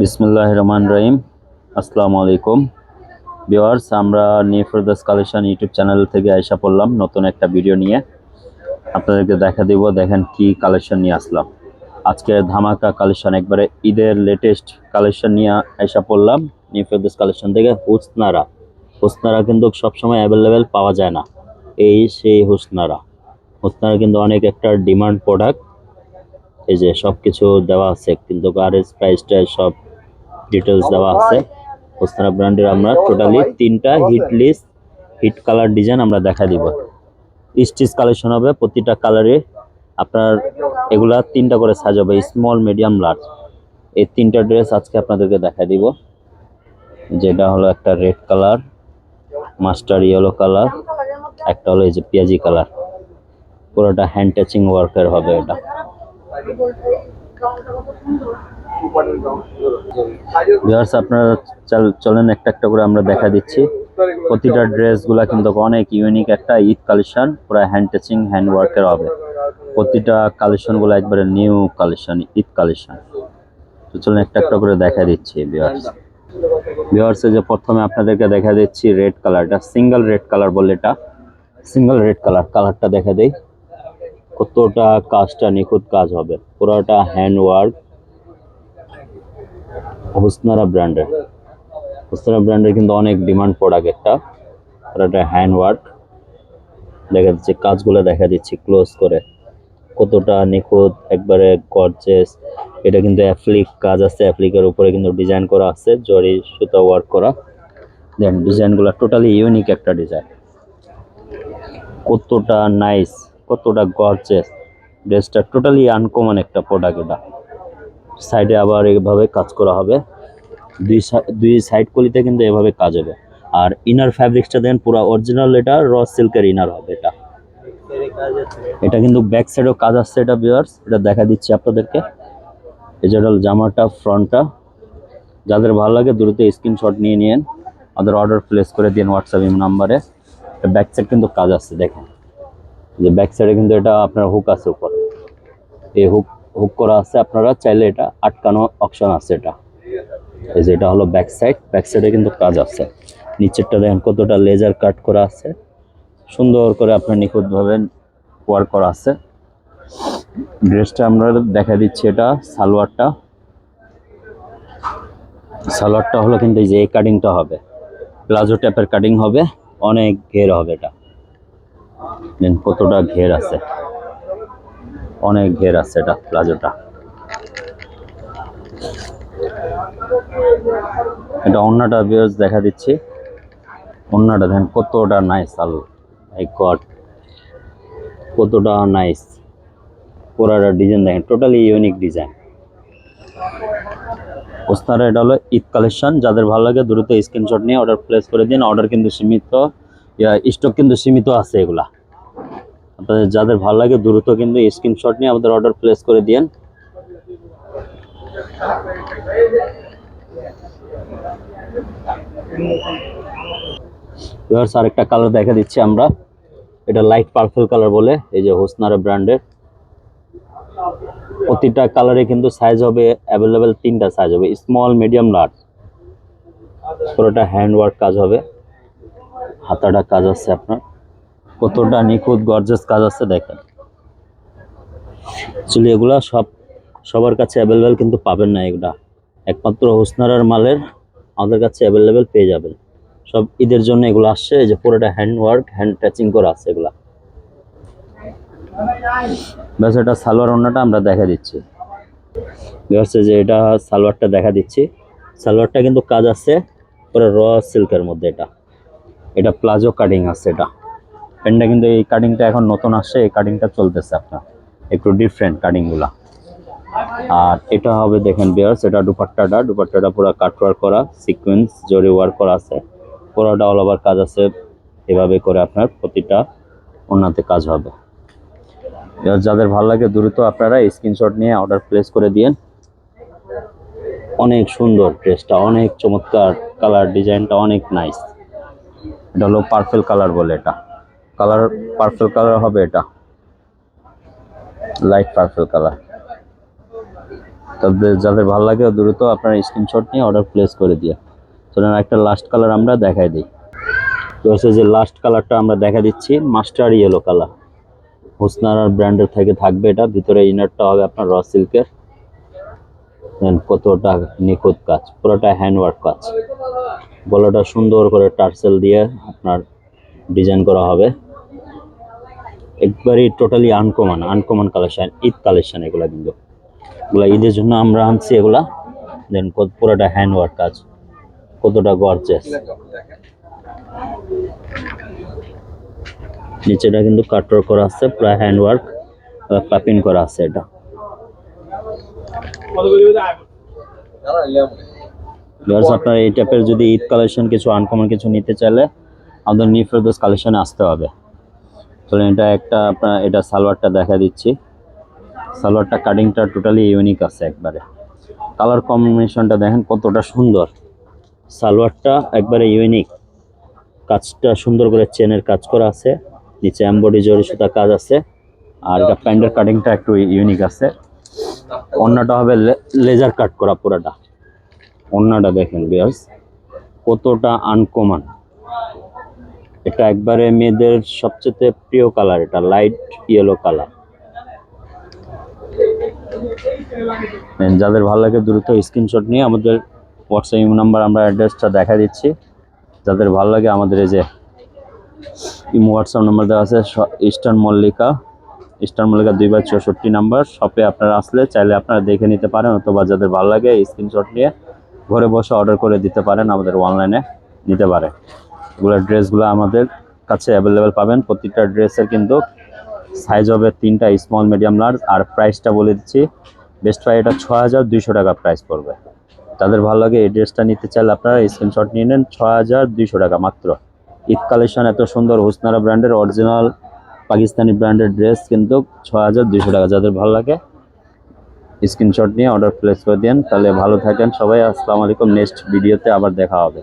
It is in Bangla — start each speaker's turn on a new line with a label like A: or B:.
A: বিসমিল্লাহির রহমানির রহিম। আসসালামু আলাইকুম ভিউয়ার্স, আমরা new Ferdous collection YouTube channel থেকে আইসা পড়লাম নতুন একটা ভিডিও নিয়ে। আপনাদেরকে দেখা দিব, দেখেন কি কালেকশন নিয়ে আসলাম। আজকে ধামাকা কালেকশন, একবারে ঈদের লেটেস্ট কালেকশন নিয়ে আইসা পড়লাম নিউ ফেরদৌস কালেকশন থেকে। হুসনারা কিন্তু সবসময় অ্যাভেলেবেল পাওয়া যায় না। এই সেই হুসনারা কিন্তু অনেক একটা ডিমান্ড প্রোডাক্ট। এই যে সব কিছু দেওয়া আছে, কিন্তু আর প্রাইসটা সব ডিটেলস দেওয়া আছে। ওস্তানা ব্র্যান্ডের আমরা টোটালি তিনটা হিট কালার ডিজাইন আমরা দেখা দিব। স্টিচ কালেকশন হবে, প্রতিটা কালারে আপনার এগুলা তিনটা করে সাইজ হবে, স্মল মিডিয়াম লার্জ। এই তিনটা ড্রেস আজকে আপনাদেরকে দেখা দিব। যেটা হলো একটা red colour, master yellow colour, একটা হলো এই যে পেঁয়াজি কালার। পুরোটা হ্যান্ড টাচিং ওয়ার্কের হবে এটা। ভিউয়ার্স, আপনারা চলেন একটা একটা করে আমরা দেখা দিচ্ছি। প্রতিটা ড্রেসগুলা কিন্তু অনেক ইউনিক একটা ঈদ কালেকশন, পুরো হ্যান্ড টাচিং হ্যান্ড ওয়ার্কের হবে। প্রতিটা কালেকশনগুলো একবারে নিউ কালেকশন, ঈদ কালেকশন। তো চলুন একটা একটা করে দেখা দিচ্ছি ভিউয়ার্স, যে প্রথমে আপনাদেরকে দেখা দিচ্ছি রেড কালারটা, সিঙ্গেল রেড কালার বলে এটা। সিঙ্গেল রেড কালারটা দেখা দেই, কতটা কাজটা নিখুঁত কাজ হবে, পুরোটা হ্যান্ড ওয়ার্ক। হুসনারা ব্র্যান্ডের কিন্তু অনেক ডিমান্ড প্রোডাক্ট একটা, পুরোটা হ্যান্ড ওয়ার্ক। দেখা দিচ্ছে কাজগুলো, দেখা দিচ্ছি ক্লোজ করে, কতটা নিখুঁত, একবারে গর্জিয়াস। এটা কিন্তু অ্যাপ্লিক কাজ আছে, অ্যাপ্লিকের উপরে কিন্তু ডিজাইন করা আছে, জরি সুতা ওয়ার্ক করা। দেন ডিজাইনগুলো টোটালি ইউনিক একটা ডিজাইন, কতটা নাইস, কতটা গর্জিয়াস। ড্রেসটা টোটালি আনকমন একটা প্রোডাক্ট এটা। সাইডে আবার এইভাবে কাজ করা হবে, দুই সাইড কলিতে কিন্তু এভাবে কাজ হবে। আর ইনার ফ্যাব্রিক্সটা দেন পুরো অরিজিনাল, এটা র সিল্কের ইনার হবে এটা। এটা কিন্তু ব্যাক সাইডেও কাজ আসছে এটা ভিউয়ার্স, এটা দেখা দিচ্ছি আপনাদেরকে। এই যে জামাটা ফ্রন্টটা, যাদের ভালো লাগে দ্রুত স্ক্রিনশট নিয়ে নিন, আমাদের অর্ডার প্লেস করে দিন হোয়াটসঅ্যাপ নাম্বারে। ব্যাক সাইড কিন্তু কাজ আসছে, দেখেন যে ব্যাক সাইডে কিন্তু এটা আপনার হুক আছে উপরে, এই হুক করা আছে। আপনারা চাইলে এটা আটকানো অপশন আছে এটা। এই যে এটা হলো ব্যাক সাইডে কিন্তু কাজ আছে। নিচেরটা দেখেন কতটা লেজার কাট করা আছে, সুন্দর করে আপনার নিখুঁতভাবে ওয়ার্ক করা আছে। ড্রেসটা আমরা দেখা দিচ্ছি, এটা সালোয়ারটা হলো কিন্তু এই যে এই কাটিংটা হবে, প্লাজো টাইপের কাটিং হবে, অনেক ঘের হবে এটা। দেন কতটা ঘের আছে, অনেক ঘের আছে এটা প্লাজোটা। এটা ওন্নাটা ভিউয়ার্স দেখা দিচ্ছি, ওন্নাটা দেখেন কতটা নাইস, মাই গড কতটা নাইস। পুরাটা ডিজাইন দেখেন, টোটালি ইউনিক ডিজাইন। ওস্তারা এটা হলো ঈদ কালেকশন, যাদের ভালো লাগে দ্রুত স্ক্রিনশট নিয়ে অর্ডার প্লেস করে দিন। অর্ডার কিন্তু সীমিত, স্টক কিন্তু সীমিত আছে এগুলা। আপনাদের যাদের ভালো লাগে দ্রুত কিন্তু স্ক্রিনশট নিয়ে আমাদের অর্ডার প্লেস করে দিন। আরেকটা কালার দেখা দিচ্ছি আমরা, এটা লাইট পার্পল কালার বলে, এই যে হুসনারা ব্র্যান্ডের। প্রতিটা কালারে কিন্তু সাইজ হবে অ্যাভেলেবেল, তিনটা সাইজ হবে, স্মল মিডিয়াম লার্জ। পুরোটা হ্যান্ড ওয়ার্ক কাজ হবে, হাতাটা কাজ আছে আপনার, কতটা নিখুঁত গর্জিয়াস কাজ আছে দেখেন। অ্যাকচুয়ালি এগুলা সবার কাছে অ্যাভেলেবেল কিন্তু পাবেন না, এগুলা একমাত্র হুসনারার মালের আমাদের কাছে অ্যাভেলেবেল পেয়ে যাবেন। সব ঈদের জন্য এগুলো আসছে, এই যে পুরোটা হ্যান্ড ওয়ার্ক, হ্যান্ড টাচিং করা আছে এগুলা। ব্যাস, এটা সালোয়ার ওন্নাটা আমরা দেখা দিচ্ছি। যে এটা সালোয়ারটা দেখা দিচ্ছি, সালোয়ারটা কিন্তু কাজ আছে পুরো র সিল্কের মধ্যে। এটা প্লাজো কাটিং আছে এটা। প্যান্টটা কিন্তু এই কাটিংটা এখন নতুন আসছে, এই কাটিংটা চলতেছে আপনার, একটু ডিফারেন্ট কাটিংগুলা। আর এটা হবে দেখেন ভিউয়ার্স, এটা দুপাট্টাটা পুরো কাটওয়ার্ক করা, সিকোয়েন্স জরি ওয়ার্ক করা আছে, পুরোটা অল ওভার কাজ আছে। এভাবে করে আপনার প্রতিটা ওন্নাতে কাজ হবে। যাদের ভালো লাগে দ্রুত আপনারা স্ক্রিনশট নিয়ে অর্ডার প্লেস করে দিন। অনেক সুন্দর ড্রেসটা, অনেক চমৎকার, কালার ডিজাইনটা অনেক নাইস। এটা হলো পার্পল কালার বলে, এটা পার্পল কালার হবে, এটা লাইট পার্পল কালার। তাদের যাদের ভালো লাগে দ্রুত আপনারা স্ক্রিনশট নিয়ে অর্ডার প্লেস করে দিয়ে। চলুন একটা লাস্ট কালার আমরা দেখাই দিই। তো হচ্ছে যে লাস্ট কালারটা আমরা দেখা দিচ্ছি মাস্টার ইয়েলো কালার। হুসনারার ব্র্যান্ডের থেকে থাকবে এটা। ভিতরে ইনারটা হবে আপনার র সিল্কের। দেন কতটা নিখুঁত কাজ, পুরোটা হ্যান্ডওয়ার্ক কাজ। গলাটা সুন্দর করে টার্সেল দিয়ে আপনার ডিজাইন করা হবে। একবারই totally uncommon collection, Eid collection এগুলা। কিন্তু এগুলা ঈদের জন্য আমরা আনছি এগুলা। দেন পুরোটা হ্যান্ডওয়ার্ক কাজ, কতটা গর্জিয়াস। নিচেটা কিন্তু কাটওয়ার্ক করা আছে, প্রায় হ্যান্ডওয়ার্ক পাপিং করা আছে। এটা আপনার এই টাইপের যদি ঈদ কালেকশন কিছু আনকমন কিছু নিতে চাইলে আমাদের নিউ ফেরদৌস কালেকশনে আসতে হবে। চলুন এটা একটা আপনার এটা সালোয়ারটা দেখা দিচ্ছি। সালোয়ারটা কাটিংটা টোটালি ইউনিক আছে একবারে। কালার কম্বিনেশনটা দেখেন কতটা সুন্দর। সালোয়ারটা একবারে ইউনিক, কাজটা সুন্দর করে চেনের কাজ করা আছে, নিচে এমব্রয়ডারি জরি সুতা কাজ আছে। আর এটা প্যান্টের কাটিংটা একটু ইউনিক আছে। ওড়নাটা হবে লেজার কাট করা পুরাটা। ওড়নাটা দেখেন ভিউয়ার্স কতটা আনকমন। এটা একবারে মেয়েদের সবচেয়ে প্রিয় কালার, এটা লাইট ইয়েলো কালার। যাদের ভালো লাগে দ্রুত স্ক্রিনশট নিয়ে আমাদের হোয়াটসঅ্যাপ নাম্বার আমরা অ্যাড্রেসটা দেখা দিচ্ছি। যাদের ভালো লাগে আমাদের এই যে ইমো হোয়াটসঅ্যাপ নাম্বার দেওয়া আছে, ইস্টার্ন মল্লিকা 2/64 নাম্বার। শপে আপনারা আসলে চাইলে আপনারা দেখে নিতে পারেন, অথবা যাদের ভালো লাগে স্ক্রিনশট নিয়ে ঘরে বসে অর্ডার করে দিতে পারেন, আমাদের অনলাইনে নিতে পারে। এগুলো ড্রেসগুলো আমাদের কাছে অ্যাভেলেবেল পাবেন। প্রত্যেকটা ড্রেসের কিন্তু সাইজ হবে 3টা, স্মল মিডিয়াম লার্জ। আর প্রাইসটা বলে দিচ্ছি, বেস্ট প্রাইস এটা 6200 টাকা প্রাইস পড়বে। যাদের ভালো লাগে এই ড্রেসটা নিতে চাইলে আপনারা স্ক্রিনশট নিয়ে নেন। 6200 টাকা মাত্র। ঈদ কালেকশন এত সুন্দর, হুসনারা ব্র্যান্ডের অরিজিনাল পাকিস্তানি ব্র্যান্ডের ড্রেস কিন্তু 6200 টাকা। যাদের ভালো লাগে স্ক্রিনশট নিয়ে অর্ডার প্লেস করে দেন। তাহলে ভালো থাকেন সবাই। আসসালামু আলাইকুম। নেক্সট ভিডিওতে আবার দেখা হবে।